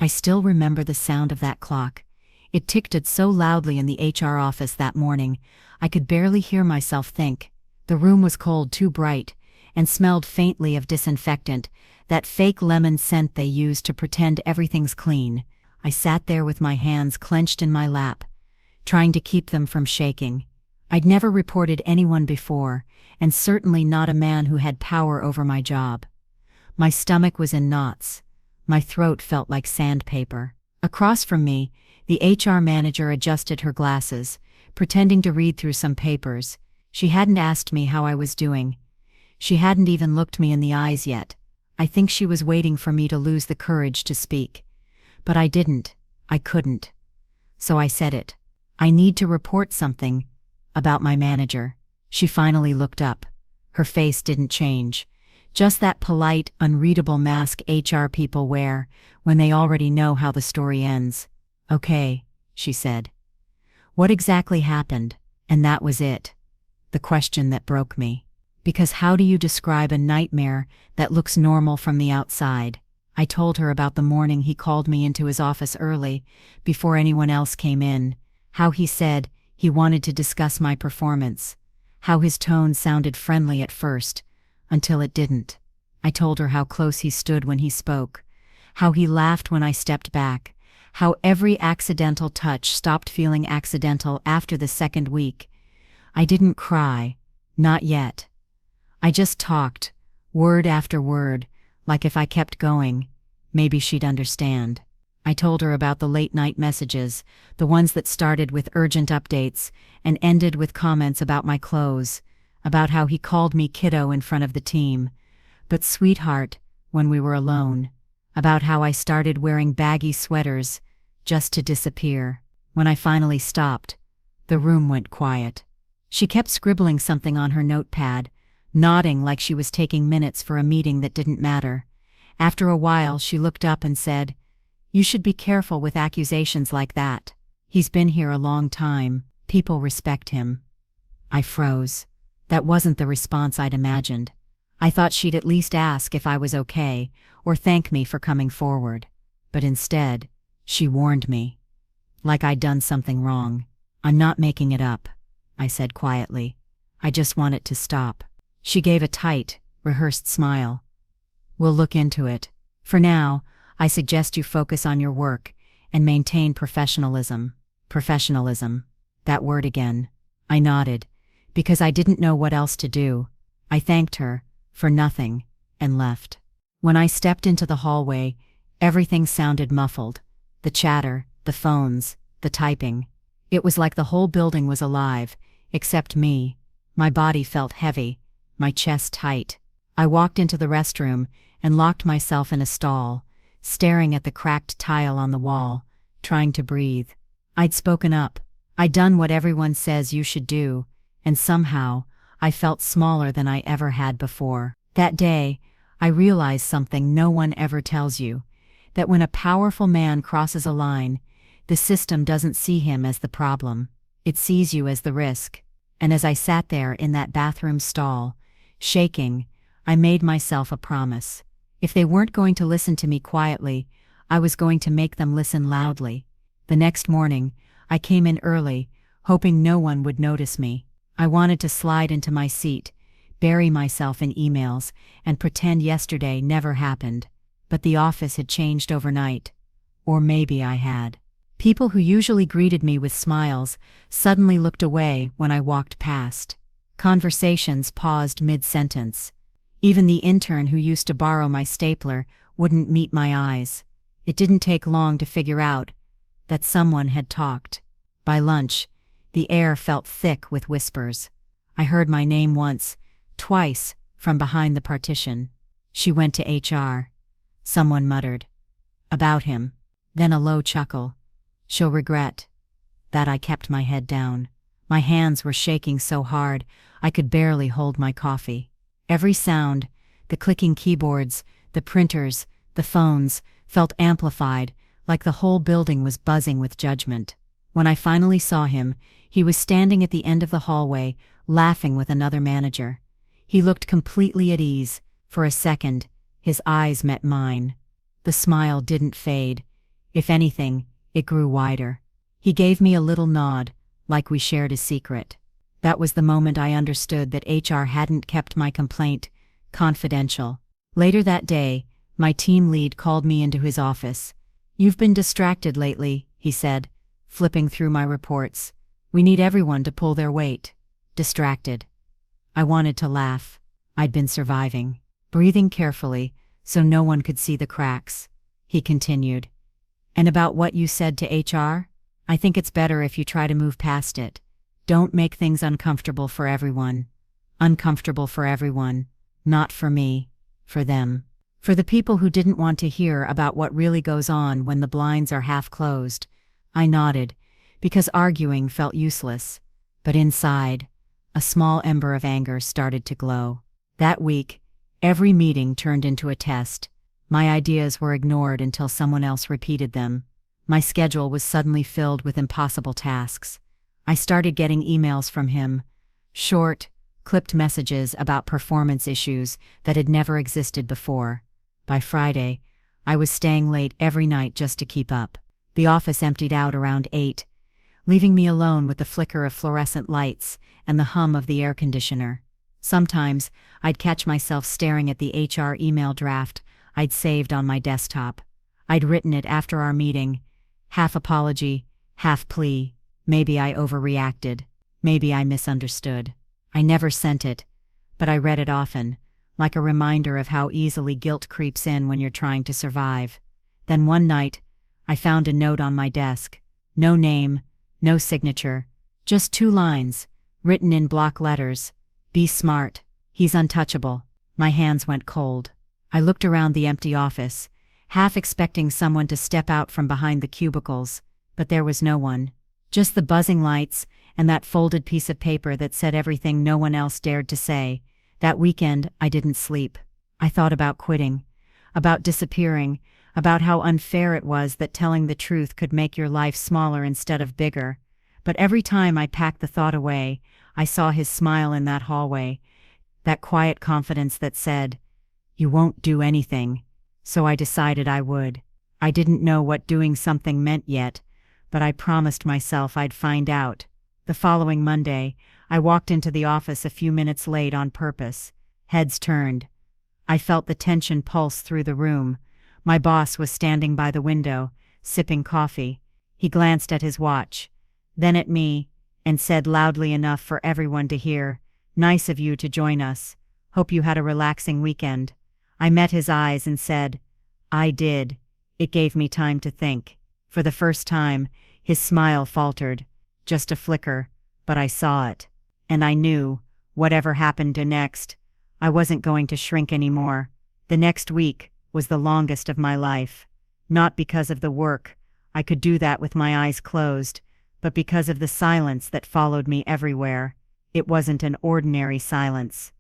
I still remember the sound of that clock. It ticked so loudly in the HR office that morning, I could barely hear myself think. The room was cold, too bright, and smelled faintly of disinfectant, that fake lemon scent they use to pretend everything's clean. I sat there with my hands clenched in my lap, trying to keep them from shaking. I'd never reported anyone before, and certainly not a man who had power over my job. My stomach was in knots. My throat felt like sandpaper. Across from me, the HR manager adjusted her glasses, pretending to read through some papers. She hadn't asked me how I was doing. She hadn't even looked me in the eyes yet. I think she was waiting for me to lose the courage to speak. But I didn't. I couldn't. So I said it. I need to report something about my manager. She finally looked up. Her face didn't change. Just that polite, unreadable mask HR people wear when they already know how the story ends. "Okay," she said. "What exactly happened?" And that was it. The question that broke me. Because how do you describe a nightmare that looks normal from the outside? I told her about the morning he called me into his office early, before anyone else came in, how he said he wanted to discuss my performance, how his tone sounded friendly at first, until it didn't. I told her how close he stood when he spoke, how he laughed when I stepped back, how every accidental touch stopped feeling accidental after the second week. I didn't cry, not yet. I just talked, word after word, like if I kept going, maybe she'd understand. I told her about the late-night messages, the ones that started with urgent updates and ended with comments about my clothes, about how he called me kiddo in front of the team, but sweetheart when we were alone, about how I started wearing baggy sweaters just to disappear. When I finally stopped, the room went quiet. She kept scribbling something on her notepad, nodding like she was taking minutes for a meeting that didn't matter. After a while, she looked up and said, "You should be careful with accusations like that. He's been here a long time. People respect him." I froze. That wasn't the response I'd imagined. I thought she'd at least ask if I was okay, or thank me for coming forward. But instead, she warned me. Like I'd done something wrong. "I'm not making it up," I said quietly. "I just want it to stop." She gave a tight, rehearsed smile. "We'll look into it. For now, I suggest you focus on your work and maintain professionalism." Professionalism. That word again. I nodded, because I didn't know what else to do. I thanked her, for nothing, and left. When I stepped into the hallway, everything sounded muffled. The chatter, the phones, the typing. It was like the whole building was alive, except me. My body felt heavy, my chest tight. I walked into the restroom and locked myself in a stall, staring at the cracked tile on the wall, trying to breathe. I'd spoken up. I'd done what everyone says you should do, and somehow, I felt smaller than I ever had before. That day, I realized something no one ever tells you, that when a powerful man crosses a line, the system doesn't see him as the problem. It sees you as the risk. And as I sat there in that bathroom stall, shaking, I made myself a promise. If they weren't going to listen to me quietly, I was going to make them listen loudly. The next morning, I came in early, hoping no one would notice me. I wanted to slide into my seat, bury myself in emails, and pretend yesterday never happened. But the office had changed overnight. Or maybe I had. People who usually greeted me with smiles suddenly looked away when I walked past. Conversations paused mid-sentence. Even the intern who used to borrow my stapler wouldn't meet my eyes. It didn't take long to figure out that someone had talked. By lunch, the air felt thick with whispers. I heard my name once, twice, from behind the partition. "She went to HR." Someone muttered. "About him." Then a low chuckle. "She'll regret." That I kept my head down. My hands were shaking so hard, I could barely hold my coffee. Every sound, the clicking keyboards, the printers, the phones, felt amplified, like the whole building was buzzing with judgment. When I finally saw him, he was standing at the end of the hallway, laughing with another manager. He looked completely at ease. For a second, his eyes met mine. The smile didn't fade. If anything, it grew wider. He gave me a little nod, like we shared a secret. That was the moment I understood that HR hadn't kept my complaint confidential. Later that day, my team lead called me into his office. "You've been distracted lately," he said, flipping through my reports. "We need everyone to pull their weight." Distracted. I wanted to laugh. I'd been surviving, breathing carefully so no one could see the cracks. He continued. "And about what you said to HR? I think it's better if you try to move past it. Don't make things uncomfortable for everyone. Uncomfortable for everyone. Not for me. For them. For the people who didn't want to hear about what really goes on when the blinds are half closed." I nodded, because arguing felt useless. But inside, a small ember of anger started to glow. That week, every meeting turned into a test. My ideas were ignored until someone else repeated them. My schedule was suddenly filled with impossible tasks. I started getting emails from him. Short, clipped messages about performance issues that had never existed before. By Friday, I was staying late every night just to keep up. The office emptied out around 8, leaving me alone with the flicker of fluorescent lights and the hum of the air conditioner. Sometimes, I'd catch myself staring at the HR email draft I'd saved on my desktop. I'd written it after our meeting. Half apology, half plea. Maybe I overreacted. Maybe I misunderstood. I never sent it, but I read it often, like a reminder of how easily guilt creeps in when you're trying to survive. Then one night, I found a note on my desk. No name, no signature, just 2 lines, written in block letters. "Be smart. He's untouchable." My hands went cold. I looked around the empty office, half expecting someone to step out from behind the cubicles, but there was no one. Just the buzzing lights and that folded piece of paper that said everything no one else dared to say. That weekend, I didn't sleep. I thought about quitting, about disappearing, about how unfair it was that telling the truth could make your life smaller instead of bigger. But every time I packed the thought away, I saw his smile in that hallway, that quiet confidence that said, "You won't do anything." So I decided I would. I didn't know what doing something meant yet, but I promised myself I'd find out. The following Monday, I walked into the office a few minutes late on purpose. Heads turned. I felt the tension pulse through the room. My boss was standing by the window, sipping coffee. He glanced at his watch, then at me, and said loudly enough for everyone to hear, "Nice of you to join us. Hope you had a relaxing weekend." I met his eyes and said, "I did." It gave me time to think. For the first time, his smile faltered. Just a flicker, but I saw it. And I knew, whatever happened next, I wasn't going to shrink anymore. The next week was the longest of my life. Not because of the work, I could do that with my eyes closed, but because of the silence that followed me everywhere. It wasn't an ordinary silence.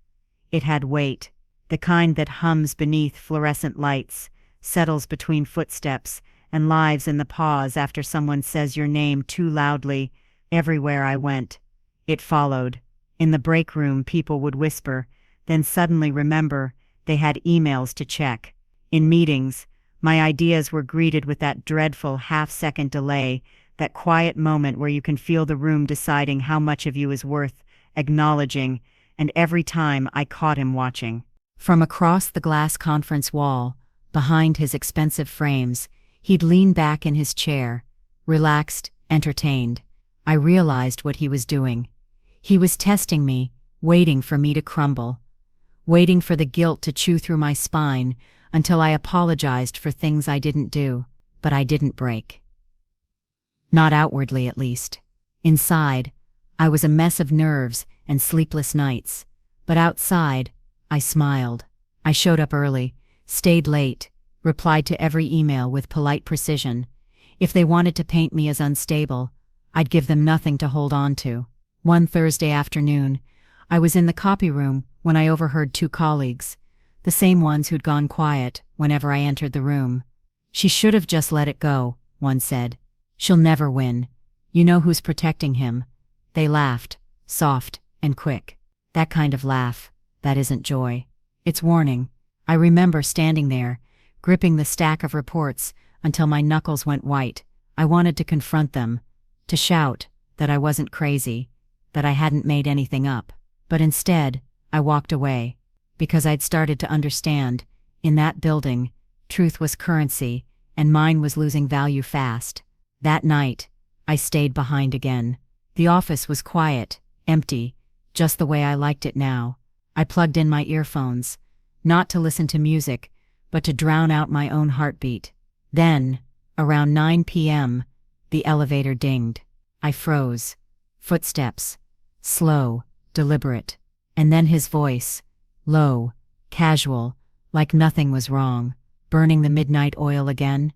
It had weight, the kind that hums beneath fluorescent lights, settles between footsteps, and lives in the pause after someone says your name too loudly. Everywhere I went, it followed. In the break room, people would whisper, then suddenly remember they had emails to check. In meetings, my ideas were greeted with that dreadful half-second delay, that quiet moment where you can feel the room deciding how much of you is worth acknowledging, and every time I caught him watching. From across the glass conference wall, behind his expensive frames, he'd lean back in his chair, relaxed, entertained. I realized what he was doing. He was testing me, waiting for me to crumble, waiting for the guilt to chew through my spine until I apologized for things I didn't do, but I didn't break. Not outwardly, at least. Inside, I was a mess of nerves and sleepless nights, but outside, I smiled. I showed up early, stayed late, replied to every email with polite precision. If they wanted to paint me as unstable, I'd give them nothing to hold on to. One Thursday afternoon, I was in the copy room when I overheard 2 colleagues, the same ones who'd gone quiet whenever I entered the room. "She should have just let it go," one said. "She'll never win. You know who's protecting him." They laughed, soft and quick. That kind of laugh, that isn't joy. It's warning. I remember standing there, gripping the stack of reports, until my knuckles went white. I wanted to confront them, to shout that I wasn't crazy, that I hadn't made anything up. But instead, I walked away, because I'd started to understand, in that building, truth was currency, and mine was losing value fast. That night, I stayed behind again. The office was quiet, empty, just the way I liked it now. I plugged in my earphones, not to listen to music, but to drown out my own heartbeat. Then, around 9 p.m., the elevator dinged. I froze. Footsteps. Slow, deliberate. And then his voice. Low, casual, like nothing was wrong. Burning the midnight oil again?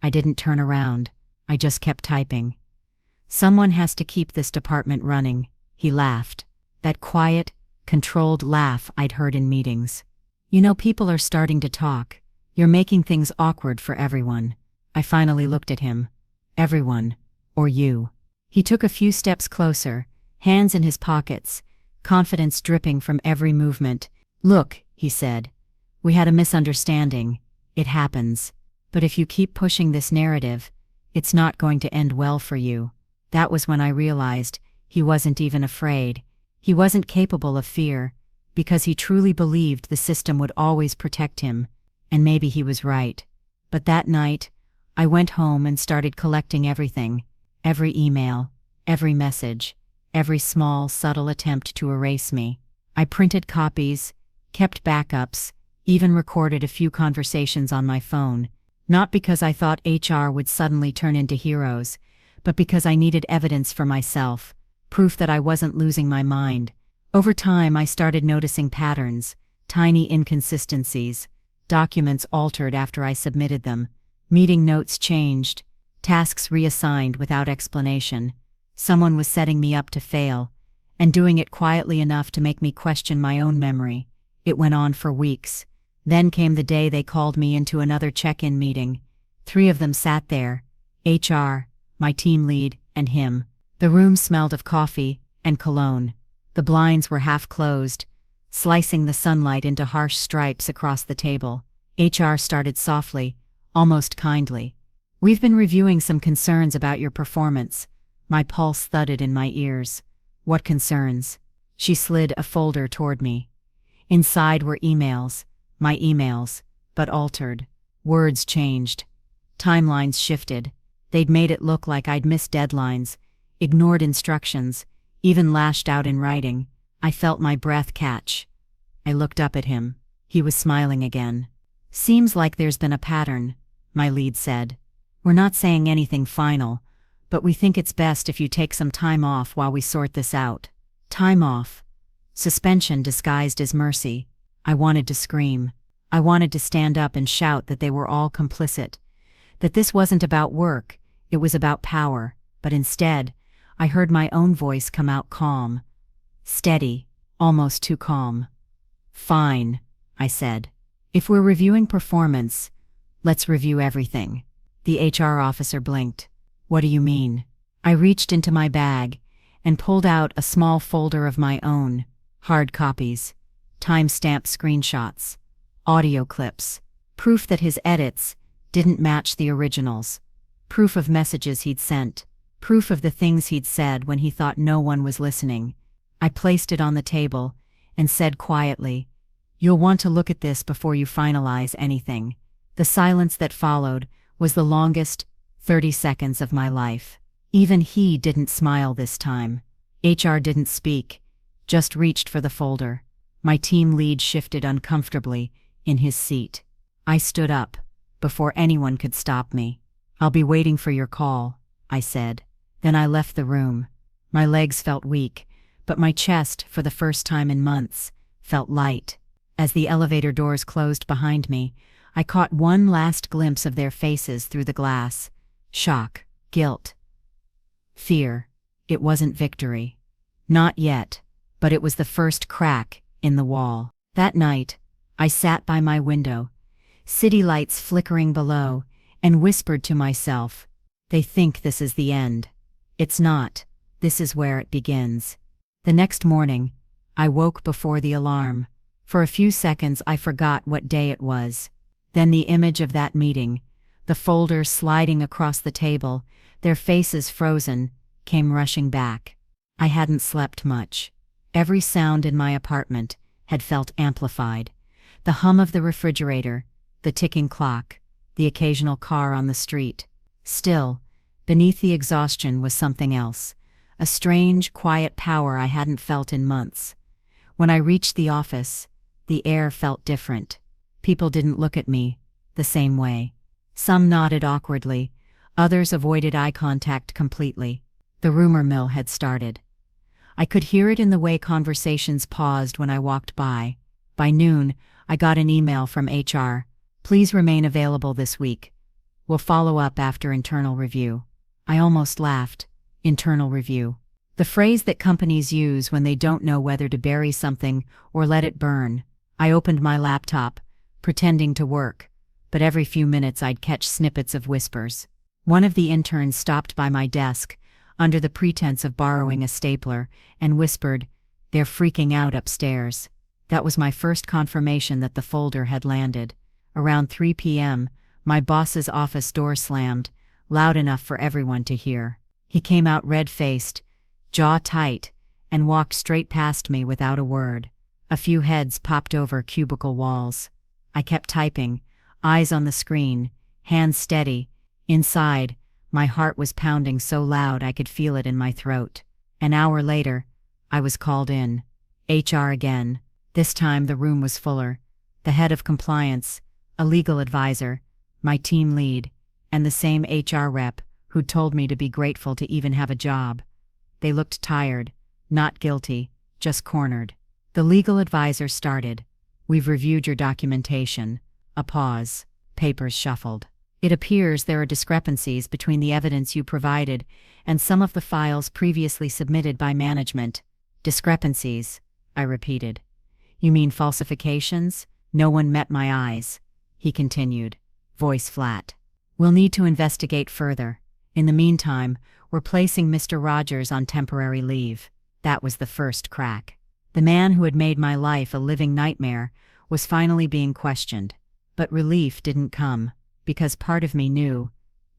I didn't turn around. I just kept typing. Someone has to keep this department running. He laughed. That quiet, controlled laugh I'd heard in meetings. You know, people are starting to talk. You're making things awkward for everyone. I finally looked at him. Everyone. Or you. He took a few steps closer, hands in his pockets, confidence dripping from every movement. Look, he said. We had a misunderstanding. It happens. But if you keep pushing this narrative, it's not going to end well for you. That was when I realized he wasn't even afraid. He wasn't capable of fear, because he truly believed the system would always protect him, and maybe he was right. But that night, I went home and started collecting everything, every email, every message, every small, subtle attempt to erase me. I printed copies, kept backups, even recorded a few conversations on my phone, not because I thought HR would suddenly turn into heroes, but because I needed evidence for myself, proof that I wasn't losing my mind. Over time, I started noticing patterns, tiny inconsistencies, documents altered after I submitted them, meeting notes changed, tasks reassigned without explanation. Someone was setting me up to fail, and doing it quietly enough to make me question my own memory. It went on for weeks. Then came the day they called me into another check-in meeting. 3 of them sat there, HR, my team lead, and him. The room smelled of coffee and cologne. The blinds were half closed, slicing the sunlight into harsh stripes across the table. HR started softly, almost kindly. We've been reviewing some concerns about your performance. My pulse thudded in my ears. What concerns? She slid a folder toward me. Inside were emails, my emails, but altered. Words changed. Timelines shifted. They'd made it look like I'd missed deadlines, ignored instructions, even lashed out in writing. I felt my breath catch. I looked up at him. He was smiling again. Seems like there's been a pattern, my lead said. We're not saying anything final, but we think it's best if you take some time off while we sort this out. Time off. Suspension disguised as mercy. I wanted to scream. I wanted to stand up and shout that they were all complicit, that this wasn't about work, it was about power, but instead, I heard my own voice come out calm. Steady, almost too calm. Fine, I said. If we're reviewing performance, let's review everything. The HR officer blinked. What do you mean? I reached into my bag and pulled out a small folder of my own, hard copies, time-stamped screenshots, audio clips, proof that his edits didn't match the originals, proof of messages he'd sent, proof of the things he'd said when he thought no one was listening. I placed it on the table and said quietly, "You'll want to look at this before you finalize anything." The silence that followed was the longest 30 seconds of my life. Even he didn't smile this time. HR didn't speak, just reached for the folder. My team lead shifted uncomfortably in his seat. I stood up, before anyone could stop me. "I'll be waiting for your call," I said. Then I left the room. My legs felt weak, but my chest, for the first time in months, felt light. As the elevator doors closed behind me, I caught one last glimpse of their faces through the glass. Shock, guilt, fear. It wasn't victory. Not yet, but it was the first crack in the wall. That night, I sat by my window, city lights flickering below, and whispered to myself, "They think this is the end. It's not. This is where it begins." The next morning, I woke before the alarm. For a few seconds I forgot what day it was. Then the image of that meeting, The folders sliding across the table, their faces frozen, came rushing back. I hadn't slept much. Every sound in my apartment had felt amplified. The hum of the refrigerator, the ticking clock, the occasional car on the street. Still, beneath the exhaustion was something else, a strange, quiet power I hadn't felt in months. When I reached the office, the air felt different. People didn't look at me the same way. Some nodded awkwardly, others avoided eye contact completely. The rumor mill had started. I could hear it in the way conversations paused when I walked by. By noon, I got an email from HR. Please remain available this week. We'll follow up after internal review. I almost laughed. Internal review. The phrase that companies use when they don't know whether to bury something or let it burn. I opened my laptop, pretending to work, but every few minutes I'd catch snippets of whispers. One of the interns stopped by my desk, under the pretense of borrowing a stapler, and whispered, "They're freaking out upstairs." That was my first confirmation that the folder had landed. Around 3 p.m., my boss's office door slammed, loud enough for everyone to hear. He came out red-faced, jaw tight, and walked straight past me without a word. A few heads popped over cubicle walls. I kept typing, eyes on the screen, hands steady. Inside, my heart was pounding so loud I could feel it in my throat. An hour later, I was called in. HR again. This time the room was fuller. The head of compliance, a legal advisor, my team lead, and the same HR rep who'd told me to be grateful to even have a job. They looked tired, not guilty, just cornered. The legal advisor started. "We've reviewed your documentation." A pause. Papers shuffled. "It appears there are discrepancies between the evidence you provided and some of the files previously submitted by management." "Discrepancies," I repeated. "You mean falsifications?" "No one met my eyes," he continued, voice flat. "We'll need to investigate further. In the meantime, we're placing Mr. Rogers on temporary leave." That was the first crack. The man who had made my life a living nightmare was finally being questioned. But relief didn't come, because part of me knew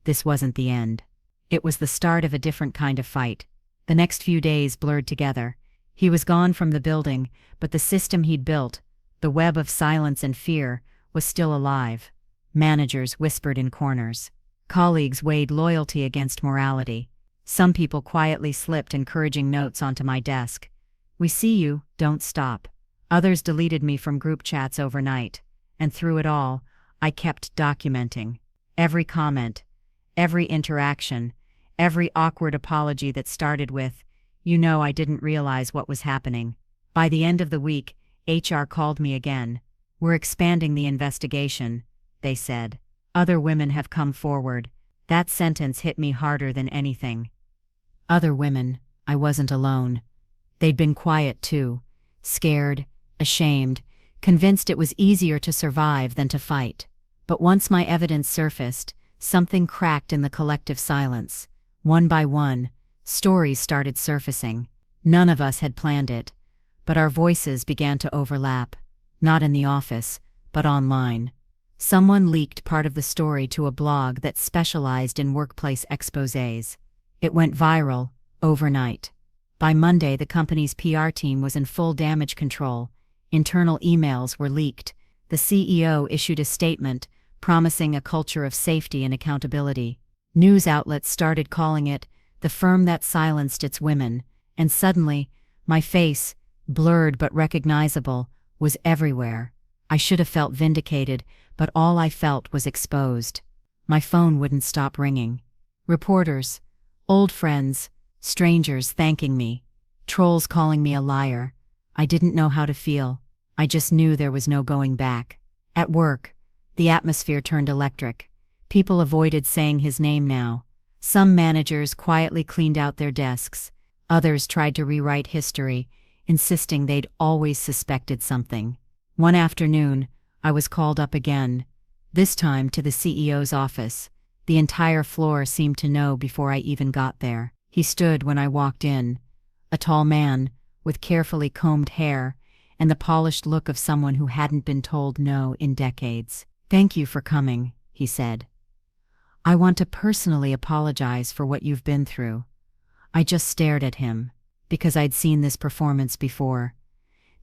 this wasn't the end. It was the start of a different kind of fight. The next few days blurred together. He was gone from the building, but the system he'd built, the web of silence and fear, was still alive. Managers whispered in corners. Colleagues weighed loyalty against morality. Some people quietly slipped encouraging notes onto my desk. "We see you, don't stop." Others deleted me from group chats overnight. And through it all, I kept documenting. Every comment, every interaction, every awkward apology that started with, "You know I didn't realize what was happening." By the end of the week, HR called me again. "We're expanding the investigation," they said. "Other women have come forward." That sentence hit me harder than anything. Other women. I wasn't alone. They'd been quiet too, scared, ashamed, convinced it was easier to survive than to fight. But once my evidence surfaced, something cracked in the collective silence. One by one, stories started surfacing. None of us had planned it, but our voices began to overlap, not in the office, but online. Someone leaked part of the story to a blog that specialized in workplace exposés. It went viral, overnight. By Monday, the company's PR team was in full damage control. Internal emails were leaked. The CEO issued a statement promising a culture of safety and accountability. News outlets started calling it the firm that silenced its women, and suddenly, my face, blurred but recognizable, was everywhere. I should have felt vindicated, but all I felt was exposed. My phone wouldn't stop ringing. Reporters, old friends, strangers thanking me, trolls calling me a liar. I didn't know how to feel. I just knew there was no going back. At work, the atmosphere turned electric. People avoided saying his name now. Some managers quietly cleaned out their desks. Others tried to rewrite history, insisting they'd always suspected something. One afternoon, I was called up again, this time to the CEO's office. The entire floor seemed to know before I even got there. He stood when I walked in, a tall man, with carefully combed hair, and the polished look of someone who hadn't been told no in decades. "Thank you for coming," he said. I want to personally apologize for what you've been through." I just stared at him, because I'd seen this performance before.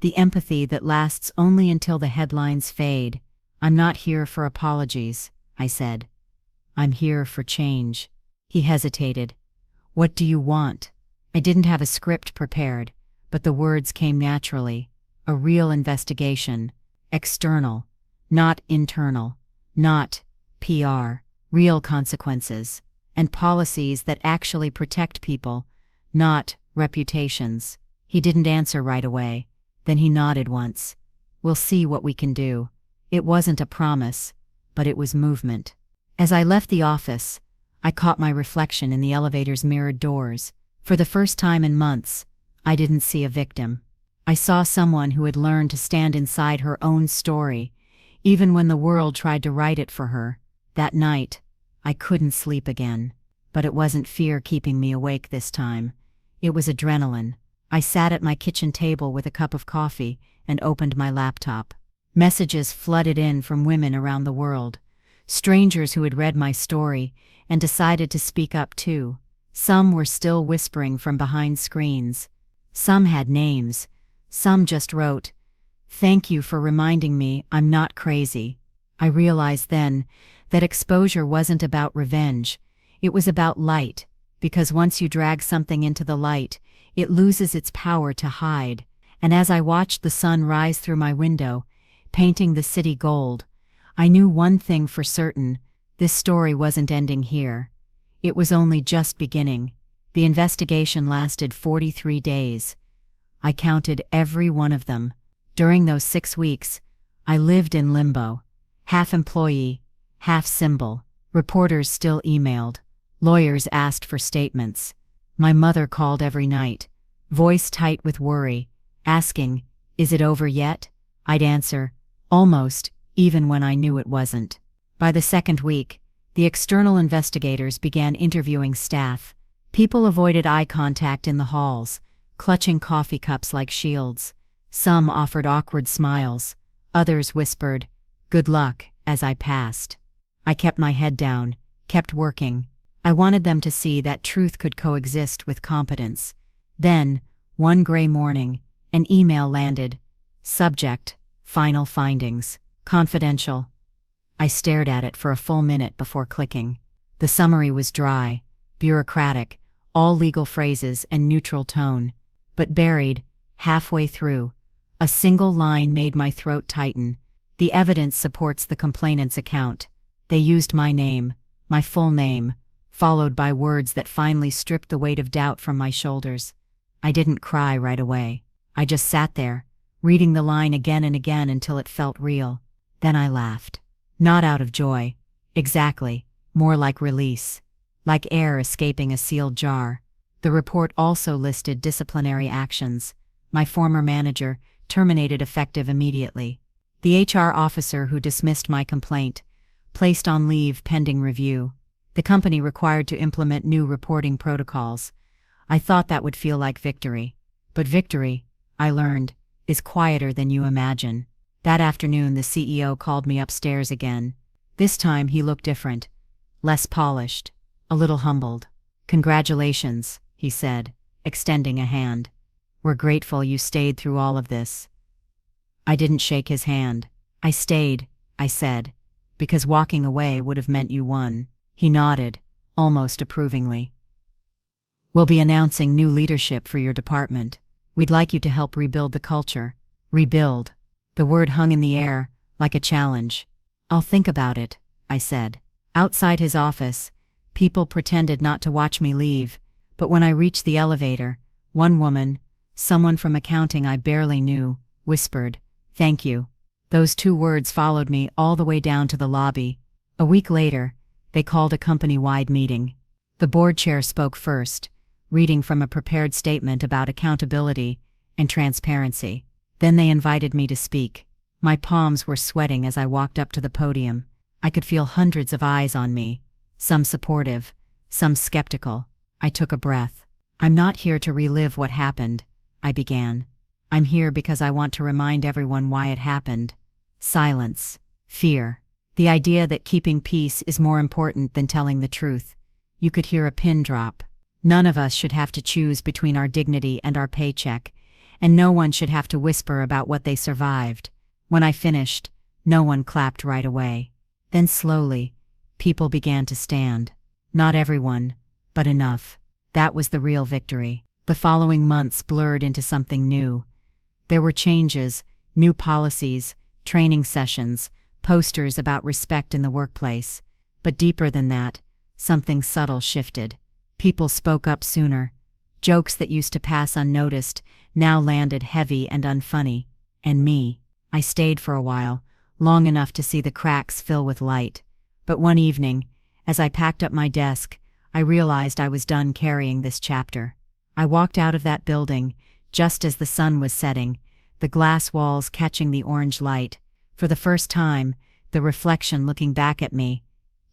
The empathy that lasts only until the headlines fade. "I'm not here for apologies," I said. "I'm here for change." He hesitated. "What do you want?" I didn't have a script prepared, but the words came naturally. A real investigation. External. Not internal. Not PR. Real consequences. And policies that actually protect people, not reputations. He didn't answer right away. Then he nodded once. "We'll see what we can do." It wasn't a promise, but it was movement. As I left the office, I caught my reflection in the elevator's mirrored doors. For the first time in months, I didn't see a victim. I saw someone who had learned to stand inside her own story, even when the world tried to write it for her. That night, I couldn't sleep again. But it wasn't fear keeping me awake this time. It was adrenaline. I sat at my kitchen table with a cup of coffee and opened my laptop. Messages flooded in from women around the world. Strangers who had read my story and decided to speak up too. Some were still whispering from behind screens. Some had names. Some just wrote, "Thank you for reminding me I'm not crazy." I realized then that exposure wasn't about revenge. It was about light, because once you drag something into the light, it loses its power to hide. And as I watched the sun rise through my window, painting the city gold, I knew one thing for certain: this story wasn't ending here. It was only just beginning. The investigation lasted 43 days. I counted every one of them. During those 6 weeks, I lived in limbo. Half employee, half symbol. Reporters still emailed. Lawyers asked for statements. My mother called every night, voice tight with worry, asking, "Is it over yet?" I'd answer, "Almost," even when I knew it wasn't. By the second week, the external investigators began interviewing staff. People avoided eye contact in the halls, clutching coffee cups like shields. Some offered awkward smiles. Others whispered, "Good luck," as I passed. I kept my head down, kept working. I wanted them to see that truth could coexist with competence. Then, one gray morning, an email landed. Subject: Final findings. Confidential. I stared at it for a full minute before clicking. The summary was dry, bureaucratic, all legal phrases and neutral tone. But buried, halfway through, a single line made my throat tighten. "The evidence supports the complainant's account." They used my name, my full name, followed by words that finally stripped the weight of doubt from my shoulders. I didn't cry right away. I just sat there, reading the line again and again until it felt real. Then I laughed. Not out of joy. Exactly. More like release. Like air escaping a sealed jar. The report also listed disciplinary actions. My former manager, terminated effective immediately. The HR officer who dismissed my complaint, placed on leave pending review. The company required to implement new reporting protocols. I thought that would feel like victory. But victory, I learned, is quieter than you imagine. That afternoon the CEO called me upstairs again. This time he looked different. Less polished. A little humbled. "Congratulations," he said, extending a hand. "We're grateful you stayed through all of this." I didn't shake his hand. "I stayed," I said, "because walking away would have meant you won." He nodded, almost approvingly. "We'll be announcing new leadership for your department. We'd like you to help rebuild the culture." Rebuild. The word hung in the air, like a challenge. "I'll think about it," I said. Outside his office, people pretended not to watch me leave, but when I reached the elevator, one woman, someone from accounting I barely knew, whispered, "Thank you." Those 2 words followed me all the way down to the lobby. A week later, they called a company-wide meeting. The board chair spoke first, reading from a prepared statement about accountability and transparency. Then they invited me to speak. My palms were sweating as I walked up to the podium. I could feel hundreds of eyes on me, some supportive, some skeptical. I took a breath. "I'm not here to relive what happened," I began. "I'm here because I want to remind everyone why it happened." Silence. Fear. The idea that keeping peace is more important than telling the truth. You could hear a pin drop. None of us should have to choose between our dignity and our paycheck, and no one should have to whisper about what they survived. When I finished, no one clapped right away. Then slowly, people began to stand. Not everyone, but enough. That was the real victory. The following months blurred into something new. There were changes, new policies, training sessions, posters about respect in the workplace. But deeper than that, something subtle shifted. People spoke up sooner. Jokes that used to pass unnoticed now landed heavy and unfunny. And me, I stayed for a while, long enough to see the cracks fill with light. But one evening, as I packed up my desk, I realized I was done carrying this chapter. I walked out of that building, just as the sun was setting, the glass walls catching the orange light. For the first time, the reflection looking back at me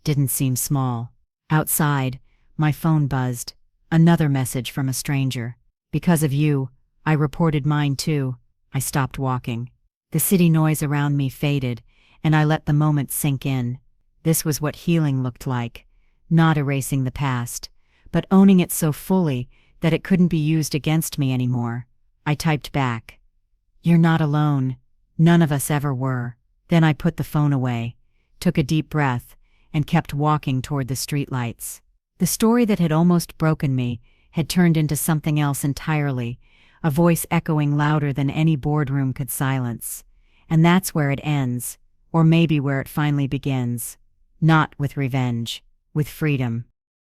didn't seem small. Outside, my phone buzzed. Another message from a stranger. Because of you, I reported mine too. I stopped walking. The city noise around me faded, and I let the moment sink in. This was what healing looked like. Not erasing the past, but owning it so fully that it couldn't be used against me anymore. I typed back, "You're not alone. None of us ever were." Then I put the phone away, took a deep breath, and kept walking toward the streetlights. The story that had almost broken me had turned into something else entirely, a voice echoing louder than any boardroom could silence. And that's where it ends, or maybe where it finally begins. Not with revenge, with freedom.